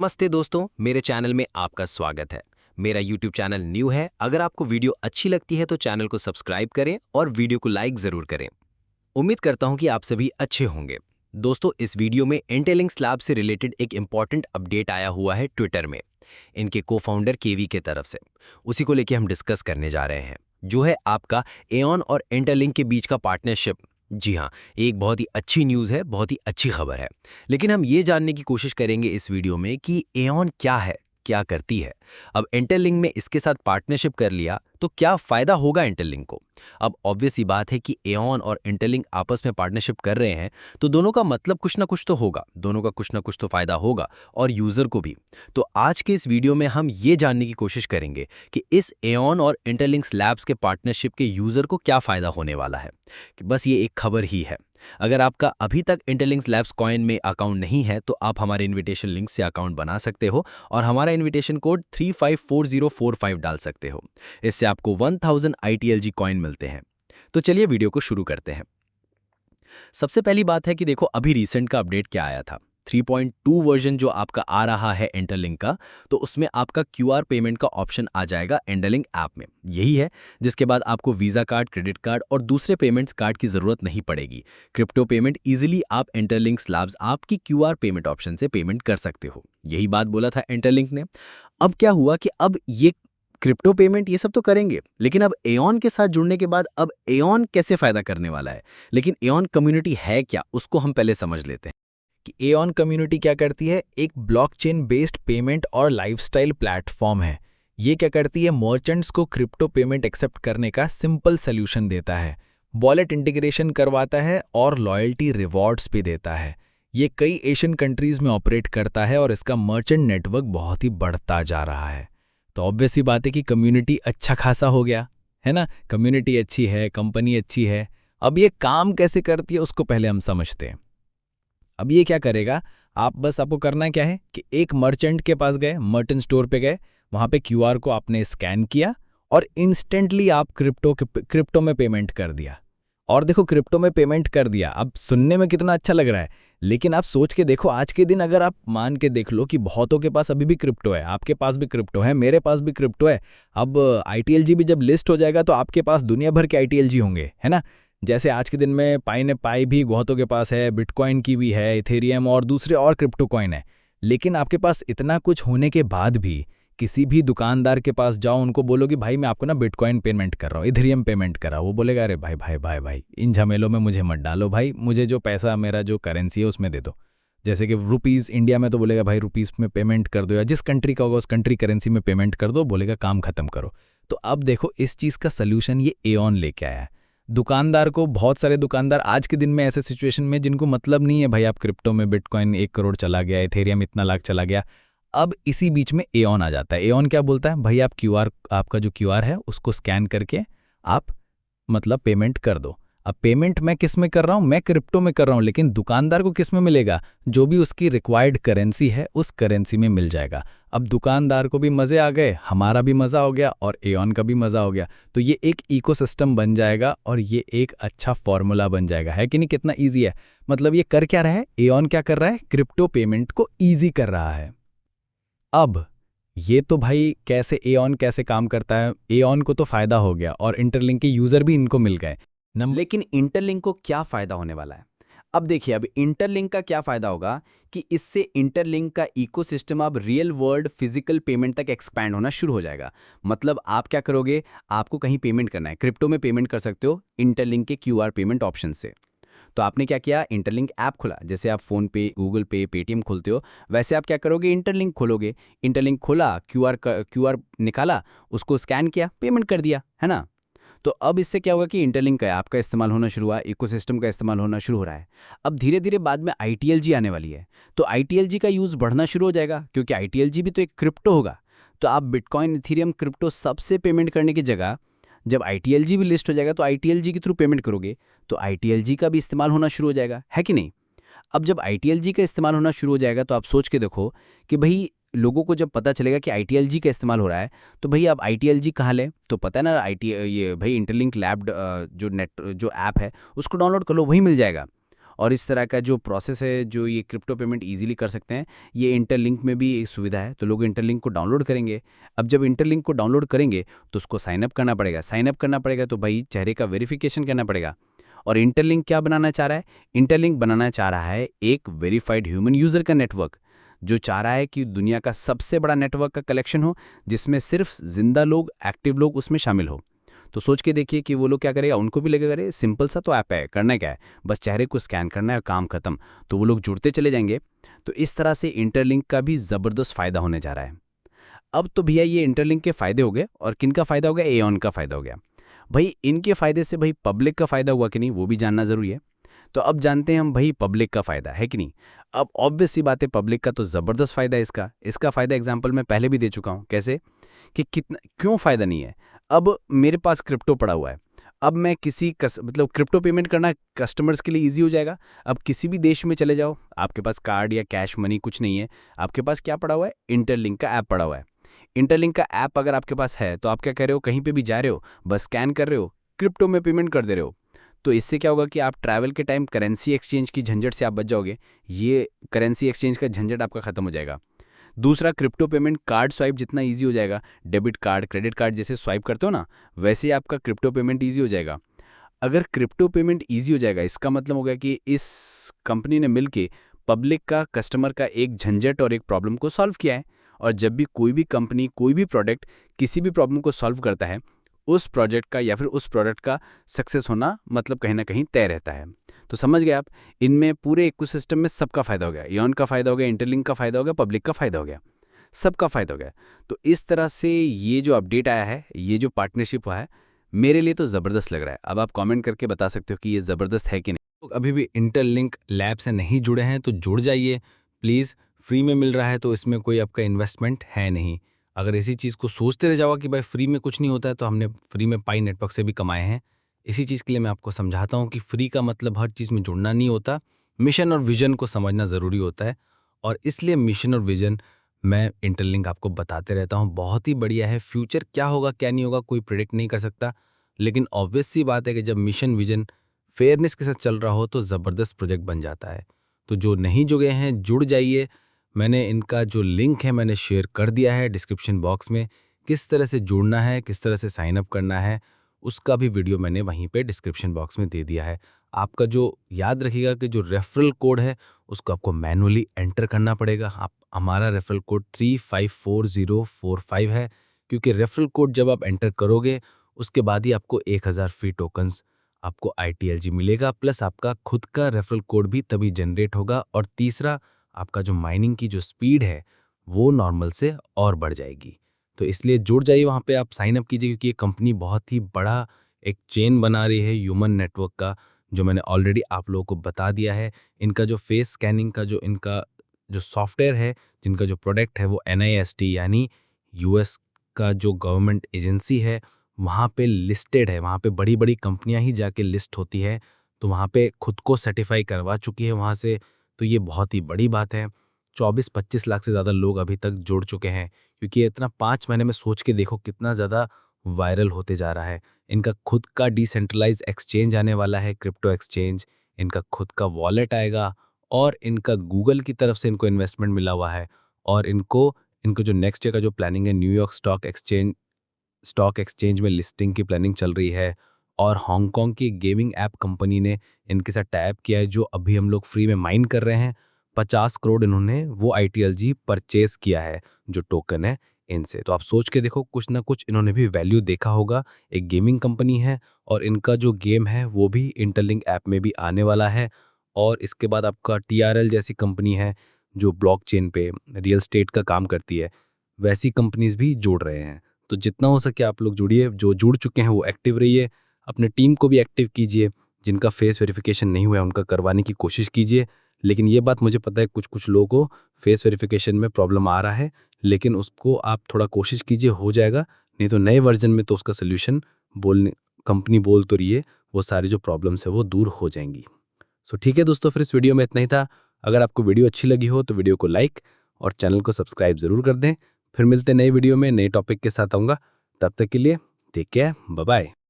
नमस्ते दोस्तों, मेरे चैनल में आपका स्वागत है। मेरा YouTube चैनल न्यू है। अगर आपको वीडियो अच्छी लगती है तो चैनल को सब्सक्राइब करें और वीडियो को लाइक जरूर करें। उम्मीद करता हूं कि आप सभी अच्छे होंगे। दोस्तों, इस वीडियो में इंटेलिंक्स लैब से रिलेटेड एक इंपॉर्टेंट अपडेट आया हुआ है ट्विटर में, इनके को फाउंडर केवी के तरफ से। उसी को लेकर हम डिस्कस करने जा रहे हैं, जो है आपका एऑन और इंटरलिंक के बीच का पार्टनरशिप। जी हाँ, एक बहुत ही अच्छी न्यूज़ है, बहुत ही अच्छी खबर है। लेकिन हम ये जानने की कोशिश करेंगे इस वीडियो में कि एऑन क्या है, क्या करती है। अब इंटरलिंक में इसके साथ पार्टनरशिप कर लिया तो क्या फायदा होगा इंटरलिंक को। अब ऑब्वियस सी बात है कि एऑन और इंटरलिंक आपस में पार्टनरशिप कर रहे हैं तो दोनों का मतलब कुछ ना कुछ तो होगा, दोनों का कुछ ना कुछ तो फायदा होगा और यूजर को भी। तो आज के इस वीडियो में हम ये जानने की कोशिश करेंगे कि इस एऑन और इंटरलिंक्स लैब्स के पार्टनरशिप के यूजर को क्या फायदा होने वाला है। कि बस ये एक खबर ही है। अगर आपका अभी तक इंटरलिंक्स लैब्स कॉइन में अकाउंट नहीं है तो आप हमारे इनविटेशन लिंक से अकाउंट बना सकते हो और हमारा इनविटेशन कोड 354045 डाल सकते हो। इससे आपको 1000 ITLG कॉइन मिलते हैं। तो चलिए वीडियो को शुरू करते हैं। सबसे पहली बात है कि देखो, अभी रिसेंट का अपडेट क्या आया था। 3.2 वर्जन जो आपका आ रहा है इंटरलिंक का, तो उसमें आपका QR पेमेंट का ऑप्शन आ जाएगा इंटरलिंक ऐप में। यही है जिसके बाद आपको वीज़ा कार्ड, क्रेडिट कार्ड और दूसरे पेमेंट्स कार्ड की ज़रूरत नहीं पड़ेगी। क्रिप्टो पेमेंट इजीली आप इंटरलिंक्स लैब्स आपकी QR पेमेंट ऑप्शन से पेमेंट कर सकते हो। यही बात बोला था इंटरलिंक ने। अब क्या हुआ कि अब ये क्रिप्टो पेमेंट ये सब तो करेंगे, लेकिन अब एऑन के साथ जुड़ने के बाद अब एऑन कैसे फायदा करने वाला है। लेकिन एऑन कम्युनिटी है क्या, उसको हम पहले समझ लेते हैं कि एऑन कम्युनिटी क्या करती है। एक ब्लॉकचेन बेस्ड पेमेंट और लाइफस्टाइल प्लेटफॉर्म है। ये क्या करती है, मर्चेंट्स को क्रिप्टो पेमेंट एक्सेप्ट करने का सिंपल सॉल्यूशन देता है, वॉलेट इंटीग्रेशन करवाता है और लॉयल्टी रिवॉर्ड्स भी देता है। ये कई एशियन कंट्रीज में ऑपरेट करता है और इसका मर्चेंट नेटवर्क बहुत ही बढ़ता जा रहा है। तो ऑब्वियस सी बात है कि कम्युनिटी अच्छा खासा हो गया है ना। कम्युनिटी अच्छी है, कंपनी अच्छी है। अब ये काम कैसे करती है उसको पहले हम समझते हैं। अब ये क्या करेगा, आपको करना क्या है कि एक मर्चेंट के पास गए, मर्चेंट स्टोर पे गए, वहाँ पे QR को आपने स्कैन किया और इंस्टेंटली आप क्रिप्टो में पेमेंट कर दिया। और देखो, क्रिप्टो में पेमेंट कर दिया, अब सुनने में कितना अच्छा लग रहा है, लेकिन आप सोच के देखो, आज के दिन अगर आप मान के देख लो कि बहुतों के पास अभी भी क्रिप्टो है, आपके पास भी क्रिप्टो है, मेरे पास भी क्रिप्टो है। अब ITLG भी जब लिस्ट हो जाएगा तो आपके पास दुनिया भर के ITLG होंगे, है ना। जैसे आज के दिन में पाई ने पाई भी बहुतों के पास है, बिटकॉइन की भी है, इथेरियम और दूसरे और क्रिप्टो कॉइन है। लेकिन आपके पास इतना कुछ होने के बाद भी किसी भी दुकानदार के पास जाओ, उनको बोलो कि भाई मैं आपको ना बिटकॉइन पेमेंट कर रहा हूँ, इथेरियम पेमेंट कर रहा हूँ, वो बोलेगा अरे भाई भाई भाई भाई इन झमेलों में मुझे मत डालो भाई, मुझे जो पैसा मेरा जो करेंसी है उसमें दे दो। जैसे कि रुपीज़ इंडिया में तो बोलेगा भाई रुपीज़ में पेमेंट कर दो, या जिस कंट्री का होगा उस कंट्री करेंसी में पेमेंट कर दो, बोलेगा काम खत्म करो। तो अब देखो, इस चीज़ का सल्यूशन ये एऑन लेके आया है। दुकानदार को, बहुत सारे दुकानदार आज के दिन में ऐसे सिचुएशन में जिनको मतलब नहीं है भाई आप क्रिप्टो में बिटकॉइन 1 करोड़ चला गया, इथेरियम इतना लाख चला गया, अब इसी बीच में एऑन आ जाता है। एऑन क्या बोलता है, भाई आप आपका जो QR है उसको स्कैन करके आप पेमेंट कर दो। अब पेमेंट मैं किस में कर रहा हूँ, मैं क्रिप्टो में कर रहा हूँ, लेकिन दुकानदार को किस में मिलेगा, जो भी उसकी रिक्वायर्ड करेंसी है उस करेंसी में मिल जाएगा। अब दुकानदार को भी मज़े आ गए, हमारा भी मज़ा हो गया और एऑन का भी मज़ा हो गया। तो ये एक इकोसिस्टम बन जाएगा और ये एक अच्छा फॉर्मूला बन जाएगा, है कि नहीं। कितना ईजी है। ये कर क्या रहा है, एऑन क्या कर रहा है, क्रिप्टो पेमेंट को ईजी कर रहा है। अब ये तो भाई कैसे एऑन कैसे काम करता है, एऑन को तो फायदा हो गया और इंटरलिंक के यूजर भी इनको मिल गए। लेकिन इंटरलिंक को क्या फायदा होने वाला है। अब देखिए, अब इंटरलिंक का क्या फायदा होगा कि इससे इंटरलिंक का इकोसिस्टम अब रियल वर्ल्ड फिजिकल पेमेंट तक एक्सपैंड होना शुरू हो जाएगा। मतलब आप क्या करोगे, आपको कहीं पेमेंट करना है, क्रिप्टो में पेमेंट कर सकते हो इंटरलिंक के QR पेमेंट ऑप्शन से। तो आपने क्या किया, इंटरलिंक ऐप खोला। जैसे आप फ़ोन पे, गूगल पे, पेटीएम खोलते हो, वैसे आप क्या करोगे, इंटरलिंक खोलोगे। इंटरलिंक खोला, QR निकाला, उसको स्कैन किया, पेमेंट कर दिया, है ना। तो अब इससे क्या होगा कि इंटरलिंक का ऐप का इस्तेमाल होना शुरू हुआ, इकोसिस्टम का इस्तेमाल होना शुरू हो रहा है। अब धीरे धीरे बाद में ITLG आने वाली है, तो ITLG का यूज़ बढ़ना शुरू हो जाएगा, क्योंकि ITLG भी तो एक क्रिप्टो होगा। तो आप बिटकॉइन, इथेरियम, क्रिप्टो सबसे पेमेंट करने की जगह जब ITLG भी लिस्ट हो जाएगा तो ITLG के थ्रू पेमेंट करोगे, तो ITLG का भी इस्तेमाल होना शुरू हो जाएगा, है कि नहीं। अब जब ITLG का इस्तेमाल होना शुरू हो जाएगा तो आप सोच के देखो कि भाई लोगों को जब पता चलेगा कि ITLG का इस्तेमाल हो रहा है, तो भाई अब ITLG कहाँ लें, तो पता है ना, ये भाई इंटरलिंक लैब जो ऐप है उसको डाउनलोड कर लो, वही मिल जाएगा। और इस तरह का जो प्रोसेस है जो ये क्रिप्टो पेमेंट इजीली कर सकते हैं, ये इंटरलिंक में भी एक सुविधा है, तो लोग इंटरलिंक को डाउनलोड करेंगे। अब जब इंटरलिंक को डाउनलोड करेंगे तो उसको साइन अप करना पड़ेगा। साइन अप करना पड़ेगा तो भाई चेहरे का वेरिफिकेशन करना पड़ेगा। और इंटरलिंक क्या बनाना चाह रहा है? इंटरलिंक बनाना चाह रहा है एक वेरीफाइड ह्यूमन यूज़र का नेटवर्क, जो चाह रहा है कि दुनिया का सबसे बड़ा नेटवर्क का कलेक्शन हो, जिसमें सिर्फ जिंदा लोग, एक्टिव लोग उसमें शामिल हो। तो सोच के देखिए कि वो लोग क्या करेगा, उनको भी लगेगा अरे सिंपल सा तो ऐप है, करना क्या है, बस चेहरे को स्कैन करना है, काम खत्म। तो वो लोग जुड़ते चले जाएंगे। तो इस तरह से इंटरलिंक का भी ज़बरदस्त फ़ायदा होने जा रहा है। अब तो भैया ये इंटरलिंक के फ़ायदे हो गए, और किन का फ़ायदा हो गया? एऑन का फ़ायदा हो गया। भाई इनके फ़ायदे से भाई पब्लिक का फ़ायदा हुआ कि नहीं, वो भी जानना ज़रूरी है। तो अब जानते हैं हम भाई पब्लिक का फ़ायदा है कि नहीं। अब ऑब्वियस सी बात है, पब्लिक का तो ज़बरदस्त फ़ायदा है इसका। इसका फ़ायदा एग्जाम्पल मैं पहले भी दे चुका हूँ। कैसे कि कितना क्यों फ़ायदा नहीं है। अब मेरे पास क्रिप्टो पड़ा हुआ है। अब मैं किसी मतलब क्रिप्टो पेमेंट करना कस्टमर्स के लिए ईजी हो जाएगा। अब किसी भी देश में चले जाओ, आपके पास कार्ड या कैश मनी कुछ नहीं है, आपके पास क्या पड़ा हुआ है? इंटरलिंक का ऐप पड़ा हुआ है। इंटरलिंक का ऐप अगर आपके पास है तो आप क्या कर रहे हो, कहीं पे भी जा रहे हो, बस स्कैन कर रहे हो, क्रिप्टो में पेमेंट कर दे रहे हो। तो इससे क्या होगा कि आप ट्रैवल के टाइम करेंसी एक्सचेंज की झंझट से आप बच जाओगे। ये करेंसी एक्सचेंज का झंझट आपका खत्म हो जाएगा। दूसरा, क्रिप्टो पेमेंट कार्ड स्वाइप जितना ईजी हो जाएगा, डेबिट कार्ड, क्रेडिट कार्ड जैसे स्वाइप करते हो ना, वैसे ही आपका क्रिप्टो पेमेंट ईजी हो जाएगा। अगर क्रिप्टो पेमेंट ईजी हो जाएगा, इसका मतलब हो गया कि इस कंपनी ने मिलके पब्लिक का, कस्टमर का एक झंझट और एक प्रॉब्लम को सॉल्व किया है। और जब भी कोई भी कंपनी, कोई भी प्रोडक्ट किसी भी प्रॉब्लम को सॉल्व करता है, उस प्रोजेक्ट का या फिर उस प्रोडक्ट का सक्सेस होना मतलब कहीं ना कहीं तय रहता है। तो समझ गए आप, इनमें पूरे इकोसिस्टम में सबका फायदा हो गया। इओन का फायदा हो गया, इंटरलिंक का फायदा हो गया, पब्लिक का फायदा हो गया, सबका फायदा हो गया। तो इस तरह से ये जो अपडेट आया है, ये जो पार्टनरशिप हुआ है, मेरे लिए तो ज़बरदस्त लग रहा है। अब आप कमेंट करके बता सकते हो कि ये ज़बरदस्त है कि नहीं। लोग अभी भी इंटरलिंक लैब से नहीं जुड़े हैं तो जुड़ जाइए प्लीज़। फ्री में मिल रहा है तो इसमें कोई आपका इन्वेस्टमेंट है नहीं। अगर इसी चीज़ को सोचते रह जाओगे कि भाई फ्री में कुछ नहीं होता है, तो हमने फ्री में पाई नेटवर्क से भी कमाए हैं। इसी चीज़ के लिए मैं आपको समझाता हूँ कि फ्री का मतलब हर चीज़ में जुड़ना नहीं होता, मिशन और विजन को समझना ज़रूरी होता है। और इसलिए मिशन और विजन मैं इंटरलिंक आपको बताते रहता हूँ, बहुत ही बढ़िया है। फ्यूचर क्या होगा क्या नहीं होगा कोई प्रिडिक्ट नहीं कर सकता, लेकिन ऑब्वियस सी बात है कि जब मिशन विजन फेयरनेस के साथ चल रहा हो तो ज़बरदस्त प्रोजेक्ट बन जाता है। तो जो नहीं जुड़े हैं जुड़ जाइए। मैंने इनका जो लिंक है मैंने शेयर कर दिया है डिस्क्रिप्शन बॉक्स में। किस तरह से जुड़ना है, किस तरह से साइन अप करना है, उसका भी वीडियो मैंने वहीं पे डिस्क्रिप्शन बॉक्स में दे दिया है। आपका जो याद रखिएगा कि जो रेफरल कोड है उसको आपको मैनुअली एंटर करना पड़ेगा। आप हमारा रेफरल कोड 354045 है, क्योंकि रेफरल कोड जब आप एंटर करोगे उसके बाद ही आपको 1000 फ्री टोकन्स आपको ITLG मिलेगा, प्लस आपका खुद का रेफरल कोड भी तभी जनरेट होगा। और तीसरा, आपका जो माइनिंग की जो स्पीड है वो नॉर्मल से और बढ़ जाएगी। तो इसलिए जुड़ जाइए, वहाँ पे आप साइन अप कीजिए, क्योंकि ये कंपनी बहुत ही बड़ा एक चेन बना रही है ह्यूमन नेटवर्क का, जो मैंने ऑलरेडी आप लोगों को बता दिया है। इनका जो फेस स्कैनिंग का जो इनका जो सॉफ्टवेयर है, जिनका जो प्रोडक्ट है वो NIST यानी US का जो गवर्नमेंट एजेंसी है वहाँ पे लिस्टेड है। वहाँ पे बड़ी-बड़ी कंपनियाँ ही जाके लिस्ट होती है, तो वहाँ पे खुद को सर्टिफ़ाई करवा चुकी है वहाँ से। तो ये बहुत ही बड़ी बात है। 24-25 लाख से ज़्यादा लोग अभी तक जुड़ चुके हैं, क्योंकि ये इतना 5 महीने में सोच के देखो कितना ज़्यादा वायरल होते जा रहा है। इनका खुद का डिसेंट्रलाइज़ एक्सचेंज आने वाला है, क्रिप्टो एक्सचेंज। इनका खुद का वॉलेट आएगा, और इनका गूगल की तरफ से इनको इन्वेस्टमेंट मिला हुआ है। और इनको जो नेक्स्ट ईयर का जो प्लानिंग है, न्यूयॉर्क स्टॉक एक्सचेंज में लिस्टिंग की प्लानिंग चल रही है। और हांगकांग की गेमिंग ऐप कंपनी ने इनके साथ टाइप किया है, जो अभी हम लोग फ्री में माइन कर रहे हैं। 50 करोड़ इन्होंने वो ITLG परचेज किया है, जो टोकन है इनसे। तो आप सोच के देखो, कुछ ना कुछ इन्होंने भी वैल्यू देखा होगा। एक गेमिंग कंपनी है और इनका जो गेम है वो भी इंटरलिंक ऐप में भी आने वाला है। और इसके बाद आपका TRL जैसी कंपनी है जो ब्लॉकचेन पे रियल स्टेट का काम करती है, वैसी कंपनीज भी जुड़ रहे हैं। तो जितना हो सके आप लोग जुड़िए, जो जुड़ चुके हैं वो एक्टिव रहिए, अपने टीम को भी एक्टिव कीजिए। जिनका फेस वेरिफिकेशन नहीं हुआ है उनका करवाने की कोशिश कीजिए। लेकिन ये बात मुझे पता है कुछ लोगों को फेस वेरिफिकेशन में प्रॉब्लम आ रहा है, लेकिन उसको आप थोड़ा कोशिश कीजिए, हो जाएगा। नहीं तो नए वर्जन में तो उसका सोल्यूशन कंपनी बोल तो रही है, वो सारी जो प्रॉब्लम्स है वो दूर हो जाएंगी। सो ठीक है दोस्तों, फिर इस वीडियो में इतना ही था। अगर आपको वीडियो अच्छी लगी हो तो वीडियो को लाइक और चैनल को सब्सक्राइब ज़रूर कर दें। फिर मिलते हैं नए वीडियो में, नए टॉपिक के साथ आऊँगा। तब तक के लिए टेक केयर, बाय बाय।